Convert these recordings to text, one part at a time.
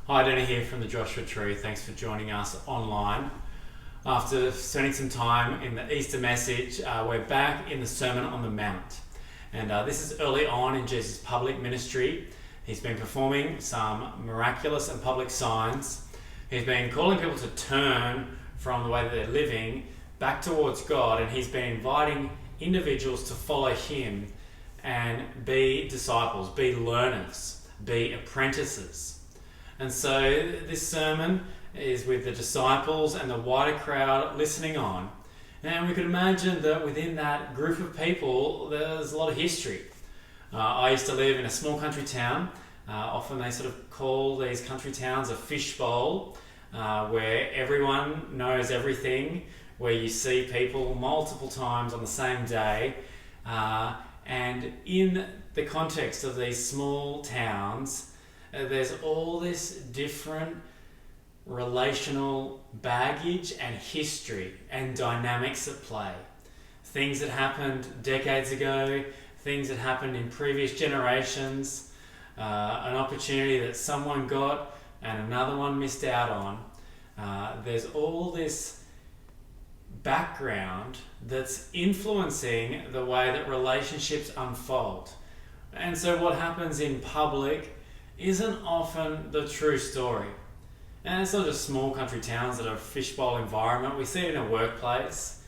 Hi, Danny here from the Joshua Tree. Thanks for joining us online. After spending some time in the Easter message, we're back in the Sermon on the Mount. And this is early on in Jesus' public ministry. He's been performing some miraculous and public signs. He's been calling people to turn from the way that they're living back towards God, and he's been inviting individuals to follow him and be disciples, be learners, be apprentices. And so this sermon is with the disciples and the wider crowd listening on. And we could imagine that within that group of people, there's a lot of history. I used to live in a small country town. Often they sort of call these country towns a fishbowl, where everyone knows everything, where you see people multiple times on the same day. And in the context of these small towns, there's all this different relational baggage and history and dynamics at play. Things that happened decades ago, things that happened in previous generations, an opportunity that someone got and another one missed out on. There's all this background that's influencing the way that relationships unfold. And so what happens in public isn't often the true story. And it's not just small country towns that are a fishbowl environment. We see it in a workplace.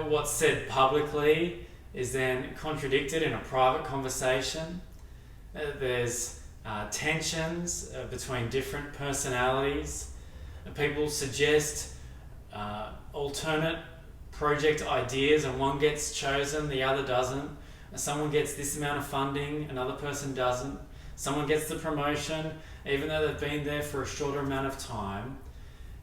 What's said publicly is then contradicted in a private conversation. There's tensions between different personalities. People suggest alternate project ideas, and one gets chosen, the other doesn't. Someone gets this amount of funding, another person doesn't. Someone gets the promotion, even though they've been there for a shorter amount of time.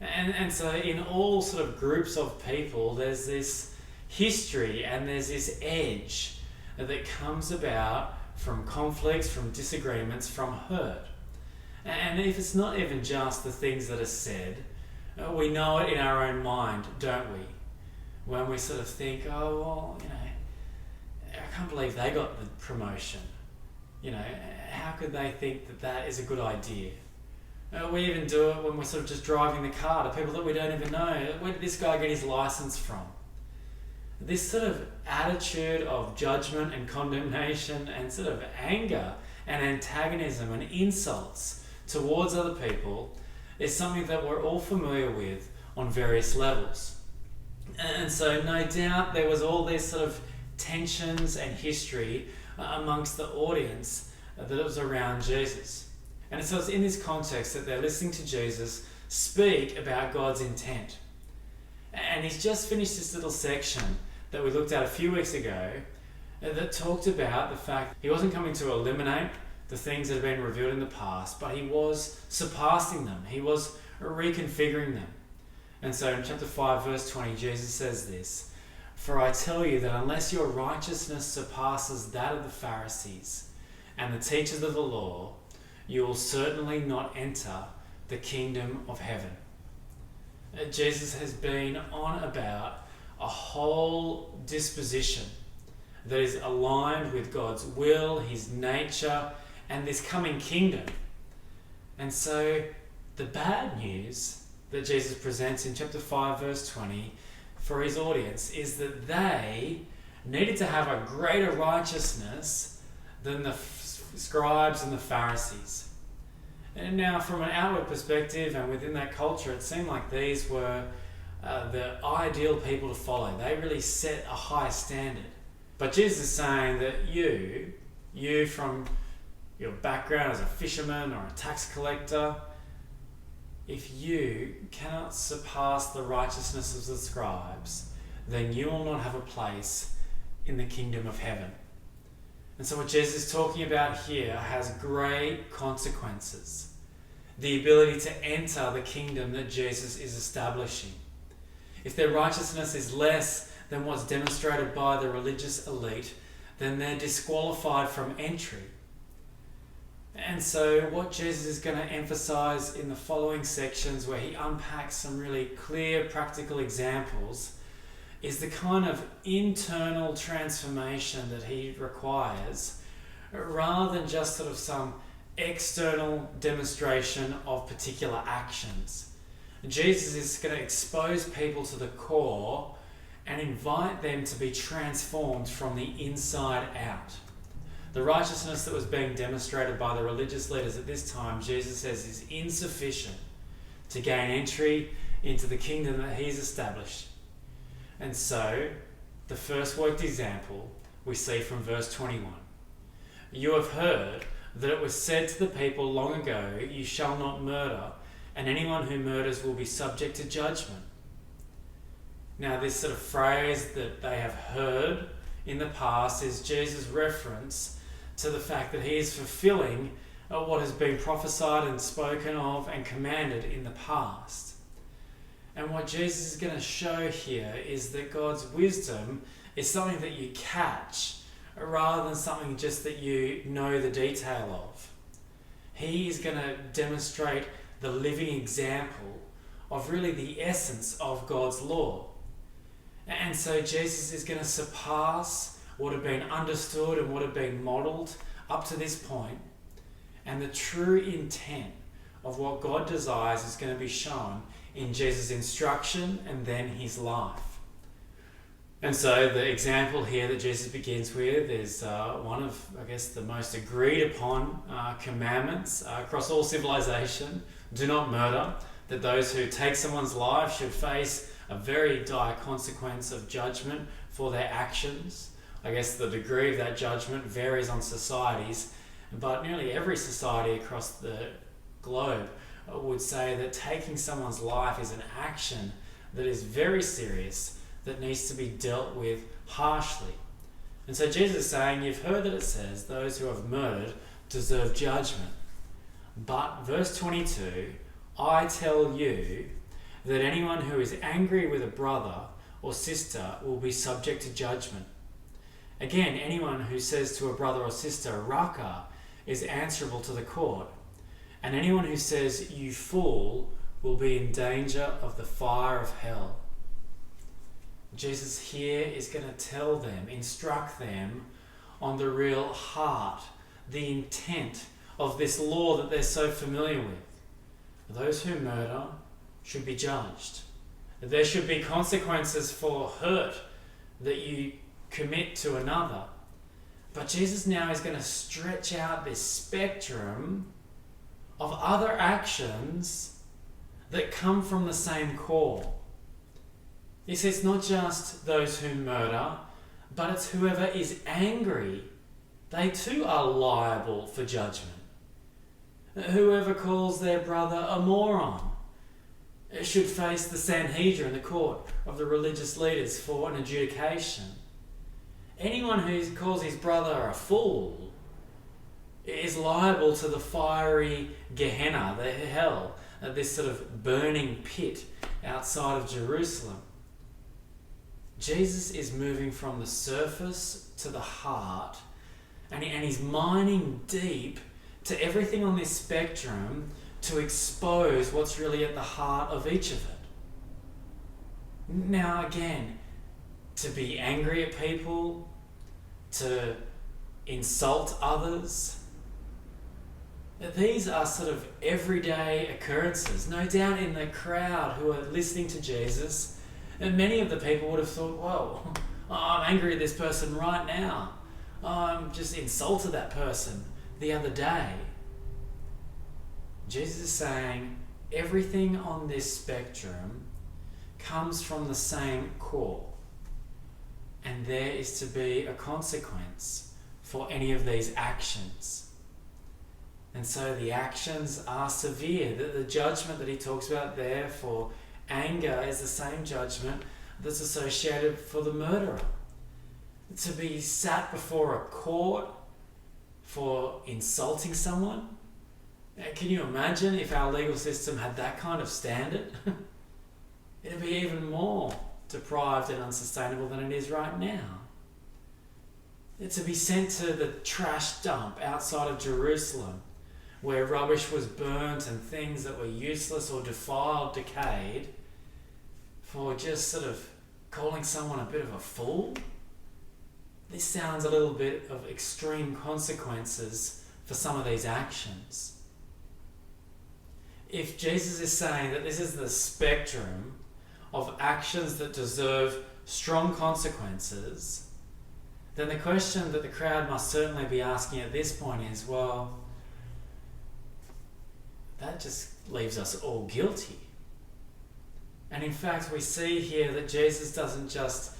And so in all sort of groups of people, there's this history and there's this edge that comes about from conflicts, from disagreements, from hurt. And if it's not even just the things that are said, we know it in our own mind, don't we? When we sort of think, oh, well, I can't believe they got the promotion. How could they think that that is a good idea? We even do it when we're sort of just driving the car to people that we don't even know. Where did this guy get his license from? This sort of attitude of judgment and condemnation and sort of anger and antagonism and insults towards other people is something that we're all familiar with on various levels. And so no doubt there was all this sort of tensions and history amongst the audience that was around Jesus. And so it's in this context that they're listening to Jesus speak about God's intent. And he's just finished this little section that we looked at a few weeks ago that talked about the fact he wasn't coming to eliminate the things that have been revealed in the past, but he was surpassing them. He was reconfiguring them. And so in chapter 5, verse 20, Jesus says this, "For I tell you that unless your righteousness surpasses that of the Pharisees and the teachers of the law, you will certainly not enter the kingdom of heaven." Jesus has been on about a whole disposition that is aligned with God's will, his nature, and this coming kingdom. And so the bad news that Jesus presents in chapter 5, verse 20, for his audience is that they needed to have a greater righteousness than the scribes and the Pharisees. And now from an outward perspective and within that culture, it seemed like these were the ideal people to follow. They really set a high standard. But Jesus is saying that you from your background as a fisherman or a tax collector, if you cannot surpass the righteousness of the scribes, then you will not have a place in the kingdom of heaven. And so what Jesus is talking about here has great consequences. The ability to enter the kingdom that Jesus is establishing. If their righteousness is less than what's demonstrated by the religious elite, then they're disqualified from entry. And so what Jesus is going to emphasize in the following sections, where he unpacks some really clear practical examples, is the kind of internal transformation that he requires, rather than just sort of some external demonstration of particular actions. Jesus is going to expose people to the core and invite them to be transformed from the inside out. The righteousness that was being demonstrated by the religious leaders at this time, Jesus says, is insufficient to gain entry into the kingdom that he's established. And so, the first worked example we see from verse 21. You have heard that it was said to the people long ago, you shall not murder, and anyone who murders will be subject to judgment. Now, this sort of phrase that they have heard in the past is Jesus' reference to the fact that he is fulfilling what has been prophesied and spoken of and commanded in the past. And what Jesus is going to show here is that God's wisdom is something that you catch rather than something just that you know the detail of. He is going to demonstrate the living example of really the essence of God's law. And so Jesus is going to surpass what had been understood and what had been modelled up to this point, and the true intent of what God desires is going to be shown in Jesus' instruction and then his life. And so the example here that Jesus begins with is one of, I guess, the most agreed upon commandments across all civilization. Do not murder, that those who take someone's life should face a very dire consequence of judgment for their actions. I guess the degree of that judgment varies on societies, but nearly every society across the globe would say that taking someone's life is an action that is very serious, that needs to be dealt with harshly. And so Jesus is saying, you've heard that it says those who have murdered deserve judgment. But verse 22, I tell you that anyone who is angry with a brother or sister will be subject to judgment. Again, anyone who says to a brother or sister, Raka, is answerable to the court. And anyone who says, you fool, will be in danger of the fire of hell. Jesus here is going to tell them, instruct them on the real heart, the intent of this law that they're so familiar with. Those who murder should be judged. There should be consequences for hurt that you commit to another. But Jesus now is going to stretch out this spectrum of other actions that come from the same core. He says not just those who murder, but it's whoever is angry. They too are liable for judgment. Whoever calls their brother a moron should face the Sanhedrin, the court of the religious leaders, for an adjudication. Anyone who calls his brother a fool is liable to the fiery Gehenna, the hell, this sort of burning pit outside of Jerusalem. Jesus is moving from the surface to the heart, and he's mining deep to everything on this spectrum to expose what's really at the heart of each of it. Now again, to be angry at people, to insult others, these are sort of everyday occurrences. No doubt in the crowd who are listening to Jesus, and many of the people would have thought, whoa, I'm angry at this person right now. I'm just insulted that person the other day. Jesus is saying everything on this spectrum comes from the same core. And there is to be a consequence for any of these actions. And so the actions are severe. The judgment that he talks about there for anger is the same judgment that's associated for the murderer. To be sat before a court for insulting someone. Can you imagine if our legal system had that kind of standard? It'd be even more deprived and unsustainable than it is right now. To be sent to the trash dump outside of Jerusalem, where rubbish was burnt and things that were useless or defiled decayed, for just sort of calling someone a bit of a fool. This sounds a little bit of extreme consequences for some of these actions. If Jesus is saying that this is the spectrum of actions that deserve strong consequences, then the question that the crowd must certainly be asking at this point is, well, that just leaves us all guilty. And in fact, we see here that Jesus doesn't just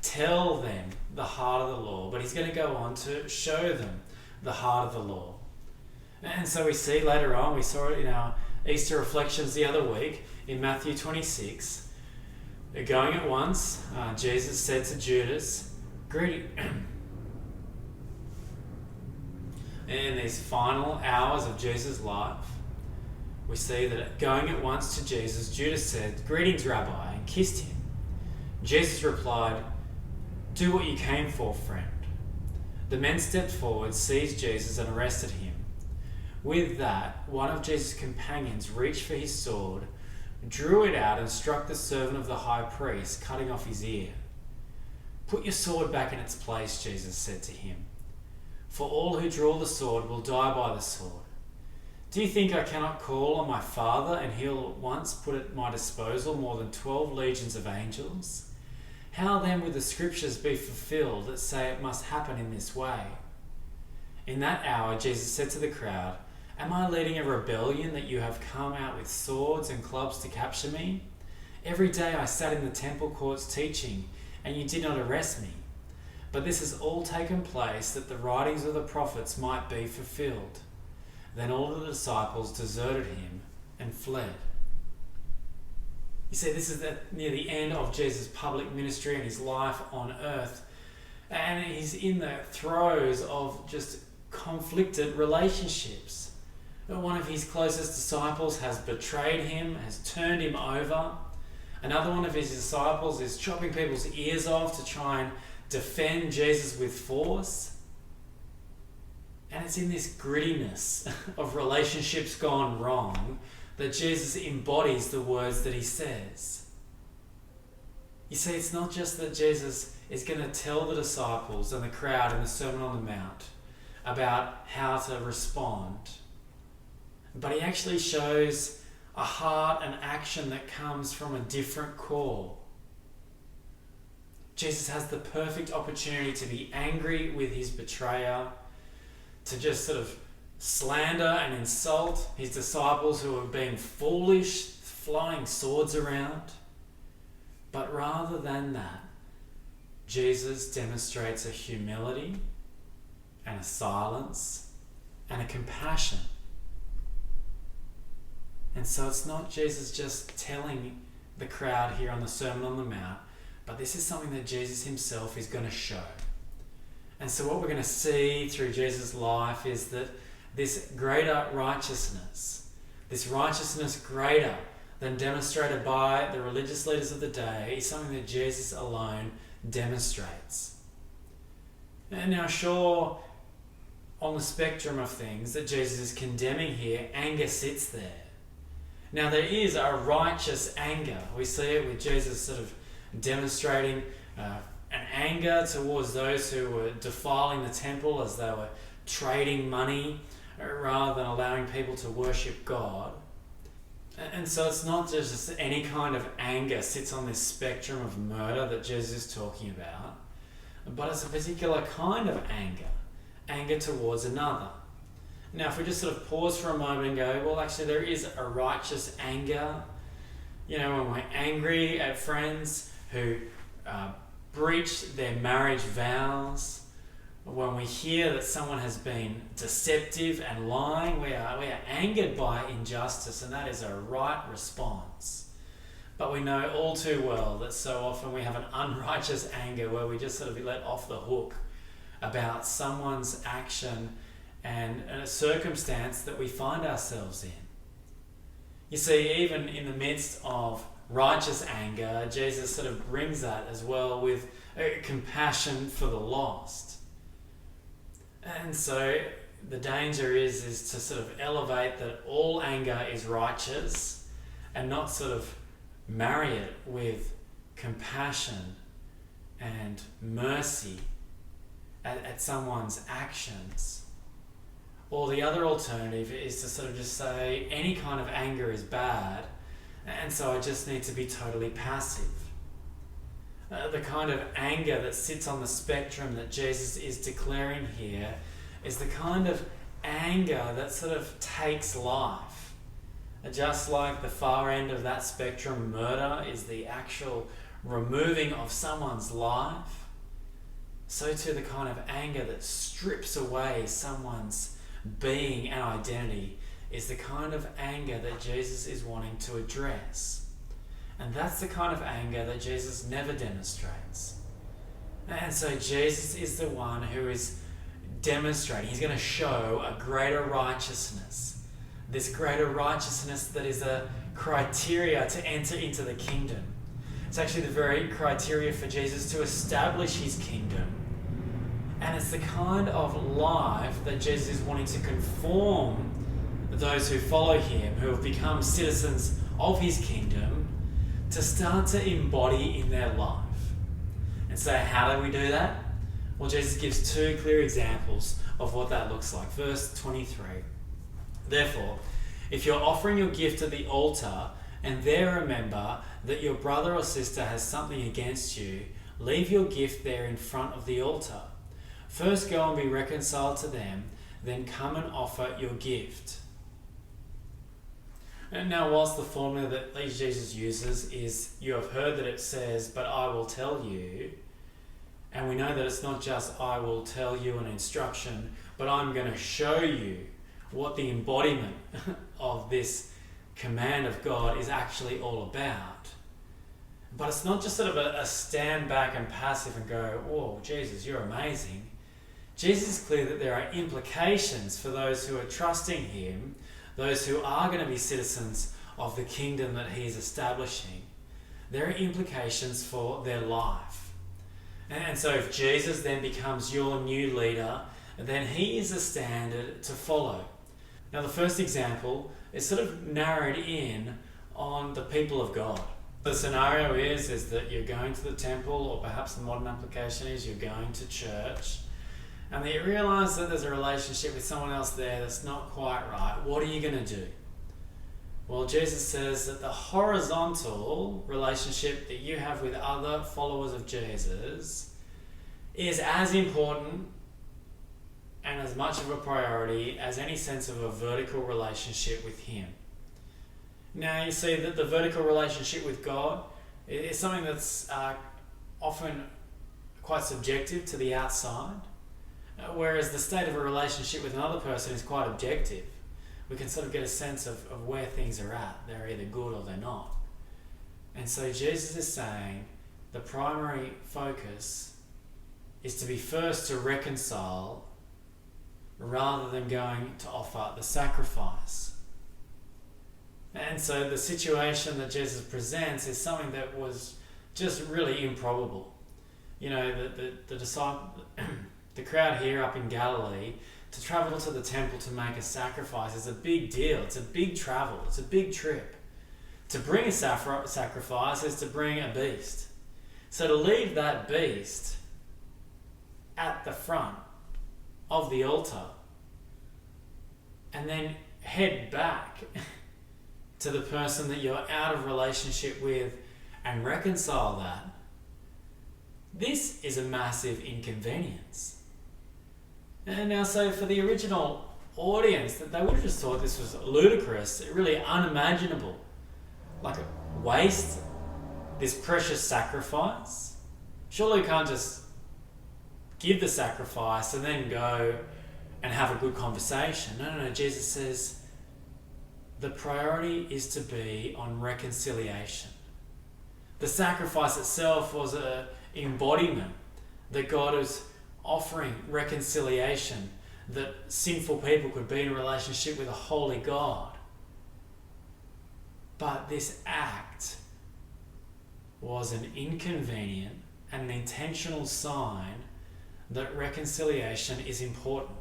tell them the heart of the law, but he's going to go on to show them the heart of the law. And so we see later on, we saw it in our Easter reflections the other week in Matthew 26. Going at once, Jesus said to Judas, "Greeting." In these final hours of Jesus' life, we see that going at once to Jesus, Judas said, "Greetings, Rabbi," and kissed him. Jesus replied, "Do what you came for, friend." The men stepped forward, seized Jesus, and arrested him. With that, one of Jesus' companions reached for his sword, drew it out, and struck the servant of the high priest, cutting off his ear. "Put your sword back in its place," Jesus said to him. "For all who draw the sword will die by the sword. Do you think I cannot call on my Father, and he'll at once put at my disposal more than 12 legions of angels? How then would the scriptures be fulfilled that say it must happen in this way?" In that hour, Jesus said to the crowd, "Am I leading a rebellion that you have come out with swords and clubs to capture me? Every day I sat in the temple courts teaching, and you did not arrest me. But this has all taken place that the writings of the prophets might be fulfilled." Then all the disciples deserted him and fled. You see, this is near the end of Jesus' public ministry and his life on earth. And he's in the throes of just conflicted relationships. One of his closest disciples has betrayed him, has turned him over. Another one of his disciples is chopping people's ears off to try and defend Jesus with force. And it's in this grittiness of relationships gone wrong that Jesus embodies the words that he says. You see, it's not just that Jesus is going to tell the disciples and the crowd in the Sermon on the Mount about how to respond, but he actually shows a heart and action that comes from a different core. Jesus has the perfect opportunity to be angry with his betrayer, to just sort of slander and insult his disciples who are being foolish, flying swords around. But rather than that, Jesus demonstrates a humility and a silence and a compassion. And so it's not Jesus just telling the crowd here on the Sermon on the Mount, but this is something that Jesus himself is going to show. And so what we're going to see through Jesus' life is that this greater righteousness, this righteousness greater than demonstrated by the religious leaders of the day, is something that Jesus alone demonstrates. And now, sure, on the spectrum of things that Jesus is condemning here, anger sits there. Now, there is a righteous anger. We see it with Jesus sort of demonstrating an anger towards those who were defiling the temple as they were trading money rather than allowing people to worship God. And so it's not just any kind of anger sits on this spectrum of murder that Jesus is talking about, but it's a particular kind of anger towards another. Now, if we just sort of pause for a moment and go, well, actually there is a righteous anger. You know, when we're angry at friends who breach their marriage vows, when we hear that someone has been deceptive and lying, we are angered by injustice, and that is a right response. But we know all too well that so often we have an unrighteous anger where we just sort of let off the hook about someone's action and a circumstance that we find ourselves in. You see, even in the midst of righteous anger, Jesus sort of brings that as well with compassion for the lost. And so the danger is to sort of elevate that all anger is righteous and not sort of marry it with compassion and mercy at someone's actions. Or the other alternative is to sort of just say any kind of anger is bad, and so I just need to be totally passive. The kind of anger that sits on the spectrum that Jesus is declaring here is the kind of anger that sort of takes life. Just like the far end of that spectrum, murder is the actual removing of someone's life, so too the kind of anger that strips away someone's being and identity is the kind of anger that Jesus is wanting to address. And that's the kind of anger that Jesus never demonstrates. And so Jesus is the one who is demonstrating, he's going to show a greater righteousness. This greater righteousness that is a criteria to enter into the kingdom. It's actually the very criteria for Jesus to establish his kingdom. And it's the kind of life that Jesus is wanting to conform those who follow him, who have become citizens of his kingdom, to start to embody in their life. And so how do we do that? Well, Jesus gives two clear examples of what that looks like. Verse 23. Therefore, if you're offering your gift at the altar and there remember that your brother or sister has something against you, leave your gift there in front of the altar. First go and be reconciled to them, then come and offer your gift. And now, whilst the formula that Jesus uses is, you have heard that it says, but I will tell you, and we know that it's not just I will tell you an instruction, but I'm going to show you what the embodiment of this command of God is actually all about. But it's not just sort of a stand back and passive and go, whoa, Jesus, you're amazing. Jesus is clear that there are implications for those who are trusting him, those who are going to be citizens of the kingdom that he is establishing. There are implications for their life. And so if Jesus then becomes your new leader, then he is a standard to follow. Now the first example is sort of narrowed in on the people of God. The scenario is that you're going to the temple, or perhaps the modern application is you're going to church, and you realise that there's a relationship with someone else there that's not quite right. What are you going to do? Well, Jesus says that the horizontal relationship that you have with other followers of Jesus is as important and as much of a priority as any sense of a vertical relationship with him. Now you see that the vertical relationship with God is something that's often quite subjective to the outside, whereas the state of a relationship with another person is quite objective. We can sort of get a sense of where things are at. They're either good or they're not. And so Jesus is saying the primary focus is to be first to reconcile rather than going to offer the sacrifice. And so the situation that Jesus presents is something that was just really improbable. You know, the disciple, the crowd here up in Galilee, to travel to the temple to make a sacrifice is a big deal. It's a big travel. It's a big trip. To bring a sacrifice is to bring a beast. So to leave that beast at the front of the altar and then head back to the person that you're out of relationship with and reconcile that, this is a massive inconvenience. And now, so for the original audience, that they would have just thought this was ludicrous, really unimaginable. Like, waste this precious sacrifice? Surely you can't just give the sacrifice and then go and have a good conversation. No. Jesus says the priority is to be on reconciliation. The sacrifice itself was an embodiment that God was offering reconciliation, that sinful people could be in a relationship with a holy God. But this act was an inconvenient and an intentional sign that reconciliation is important.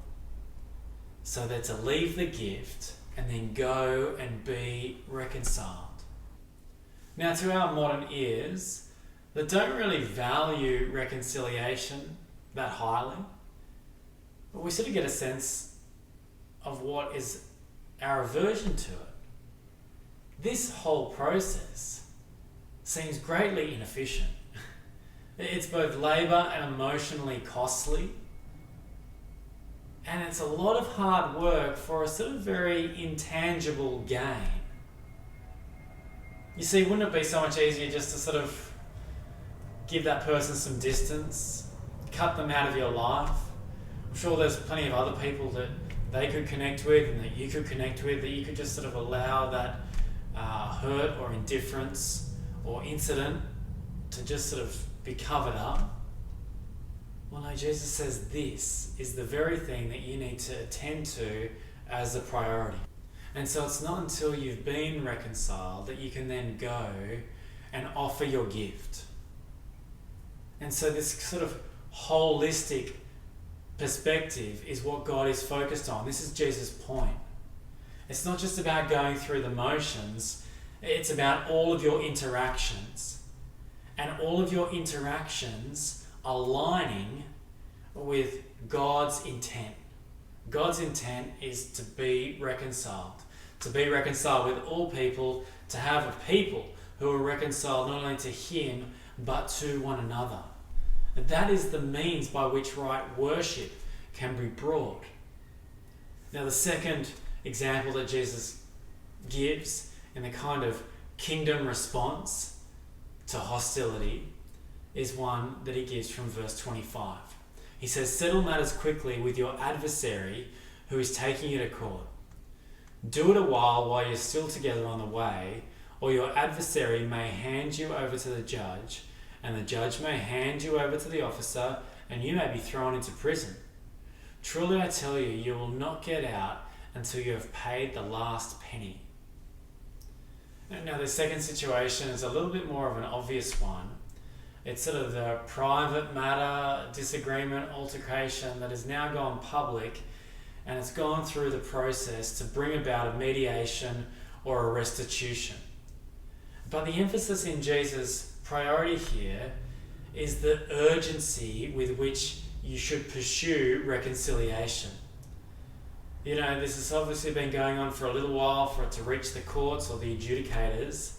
So they're to leave the gift and then go and be reconciled. Now, to our modern ears that don't really value reconciliation that highly, but we sort of get a sense of what is our aversion to it. This whole process seems greatly inefficient. It's both labour and emotionally costly. And it's a lot of hard work for a sort of very intangible gain. You see, wouldn't it be so much easier just to sort of give that person some distance, cut them out of your life? I'm sure there's plenty of other people that they could connect with and that you could connect with, that you could just sort of allow that hurt or indifference or incident to just sort of be covered up. Well, no, Jesus says this is the very thing that you need to attend to as a priority. And so it's not until you've been reconciled that you can then go and offer your gift. And so this sort of holistic perspective is what God is focused on. This is Jesus' point. It's not just about going through the motions, it's about all of your interactions. And all of your interactions aligning with God's intent. God's intent is to be reconciled with all people, to have a people who are reconciled not only to Him but to one another. And that is the means by which right worship can be brought. Now, the second example that Jesus gives in the kind of kingdom response to hostility is one that he gives from verse 25. He says, "Settle matters quickly with your adversary who is taking you to court. Do it a while you're still together on the way, or your adversary may hand you over to the judge, and the judge may hand you over to the officer, and you may be thrown into prison. Truly I tell you, you will not get out until you have paid the last penny." Now, the second situation is a little bit more of an obvious one. It's sort of the private matter, disagreement, altercation that has now gone public, and it's gone through the process to bring about a mediation or a restitution. But the emphasis in Jesus' priority here is the urgency with which you should pursue reconciliation. You know, this has obviously been going on for a little while for it to reach the courts or the adjudicators.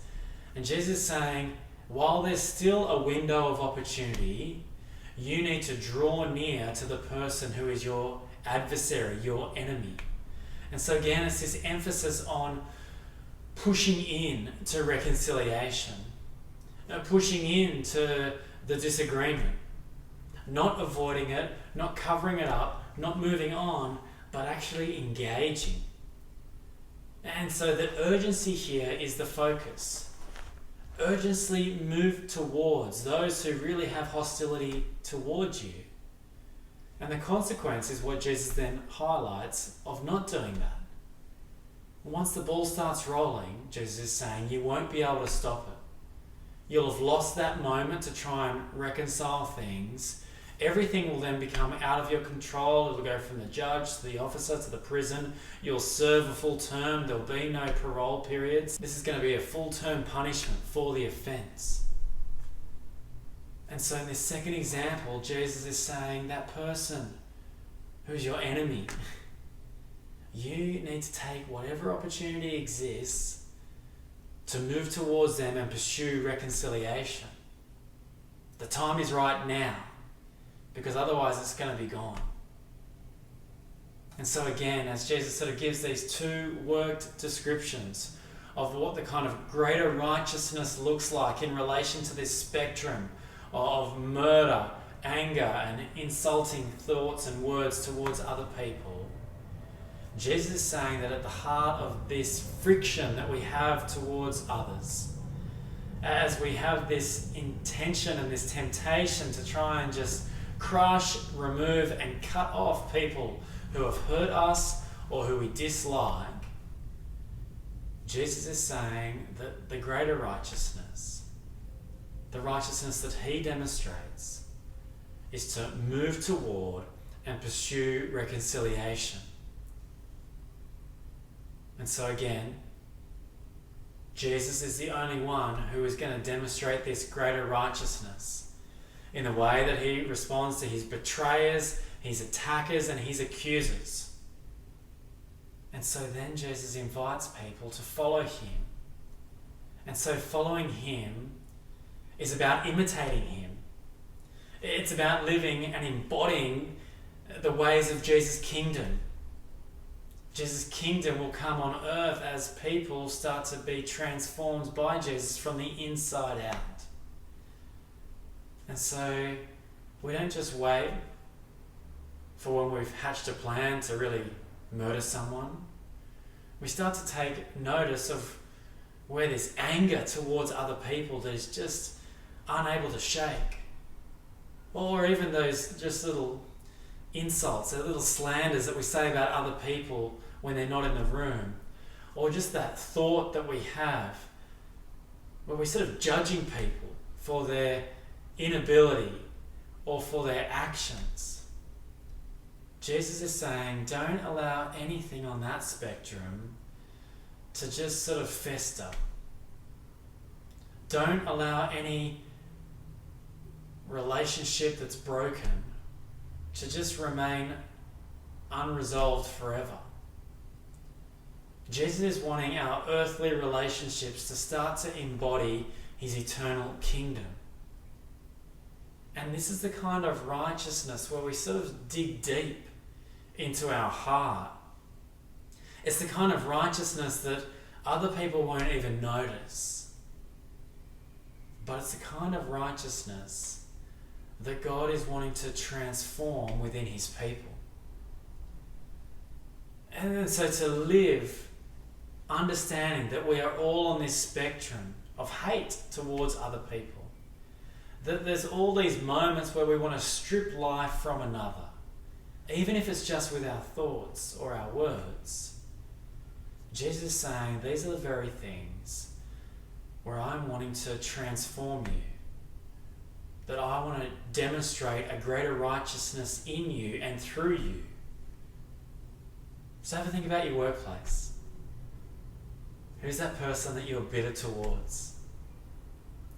And Jesus is saying, while there's still a window of opportunity, you need to draw near to the person who is your adversary, your enemy. And so again, it's this emphasis on pushing in to reconciliation, pushing in to the disagreement, not avoiding it, not covering it up, not moving on, but actually engaging. And so the urgency here is the focus. Urgently move towards those who really have hostility towards you. And the consequence is what Jesus then highlights of not doing that. Once the ball starts rolling, Jesus is saying, you won't be able to stop it. You'll have lost that moment to try and reconcile things. Everything will then become out of your control. It'll go from the judge to the officer to the prison. You'll serve a full term. There'll be no parole periods. This is going to be a full-term punishment for the offence. And so in this second example, Jesus is saying that person who's your enemy, you need to take whatever opportunity exists to move towards them and pursue reconciliation. The time is right now, because otherwise it's going to be gone. And so again, as Jesus sort of gives these two worked descriptions of what the kind of greater righteousness looks like in relation to this spectrum of murder, anger, and insulting thoughts and words towards other people, Jesus is saying that at the heart of this friction that we have towards others, as we have this intention and this temptation to try and just crush, remove, and cut off people who have hurt us or who we dislike, Jesus is saying that the greater righteousness, the righteousness that he demonstrates, is to move toward and pursue reconciliation. And so again, Jesus is the only one who is going to demonstrate this greater righteousness in the way that he responds to his betrayers, his attackers, and his accusers. And so then Jesus invites people to follow him. And so following him is about imitating him. It's about living and embodying the ways of Jesus' kingdom. Jesus' kingdom will come on earth as people start to be transformed by Jesus from the inside out. And so we don't just wait for when we've hatched a plan to really murder someone. We start to take notice of where there's anger towards other people that is just unable to shake. Or even those just little insults, those little slanders that we say about other people when they're not in the room. Or just that thought that we have where we're sort of judging people for their inability or for their actions. Jesus is saying, don't allow anything on that spectrum to just sort of fester. Don't allow any relationship that's broken to just remain unresolved forever. Jesus is wanting our earthly relationships to start to embody his eternal kingdom. And this is the kind of righteousness where we sort of dig deep into our heart. It's the kind of righteousness that other people won't even notice. But it's the kind of righteousness that God is wanting to transform within his people. And so to live understanding that we are all on this spectrum of hate towards other people. That there's all these moments where we want to strip life from another, even if it's just with our thoughts or our words. Jesus is saying these are the very things where I'm wanting to transform you. That I want to demonstrate a greater righteousness in you and through you. So have a think about your workplace. Who's that person that you're bitter towards?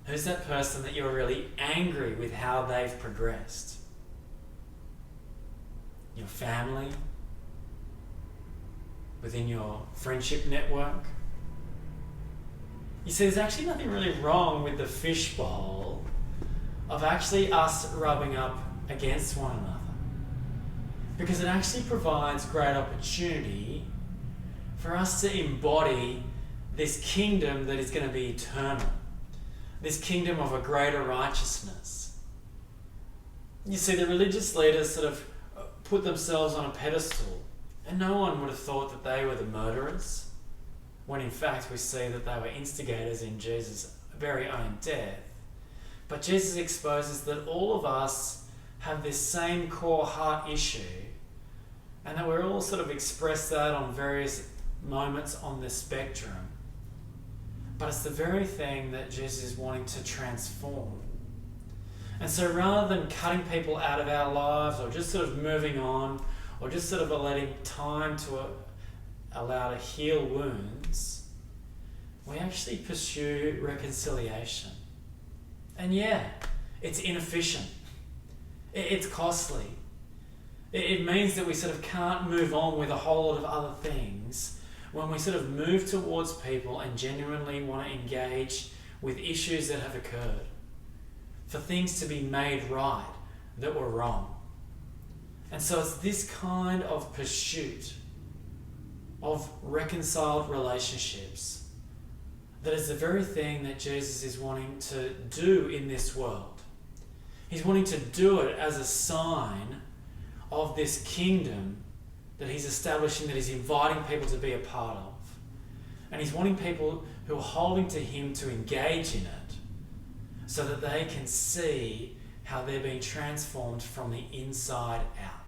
Who's that person that you're really angry with how they've progressed? Your family? Within your friendship network? You see, there's actually nothing really wrong with the fishbowl of actually us rubbing up against one another. Because it actually provides great opportunity for us to embody this kingdom that is going to be eternal. This kingdom of a greater righteousness. You see, the religious leaders sort of put themselves on a pedestal, and no one would have thought that they were the murderers, when in fact we see that they were instigators in Jesus' very own death. But Jesus exposes that all of us have this same core heart issue, and that we're all sort of expressed that on various moments on the spectrum. But it's the very thing that Jesus is wanting to transform. And so rather than cutting people out of our lives or just sort of moving on or just sort of letting time to allow to heal wounds, we actually pursue reconciliation. And yeah, it's inefficient. It's costly. It means that we sort of can't move on with a whole lot of other things when we sort of move towards people and genuinely want to engage with issues that have occurred, for things to be made right that were wrong. And so it's this kind of pursuit of reconciled relationships that is the very thing that Jesus is wanting to do in this world. He's wanting to do it as a sign of this kingdom that he's establishing, that he's inviting people to be a part of. And he's wanting people who are holding to him to engage in it so that they can see how they're being transformed from the inside out.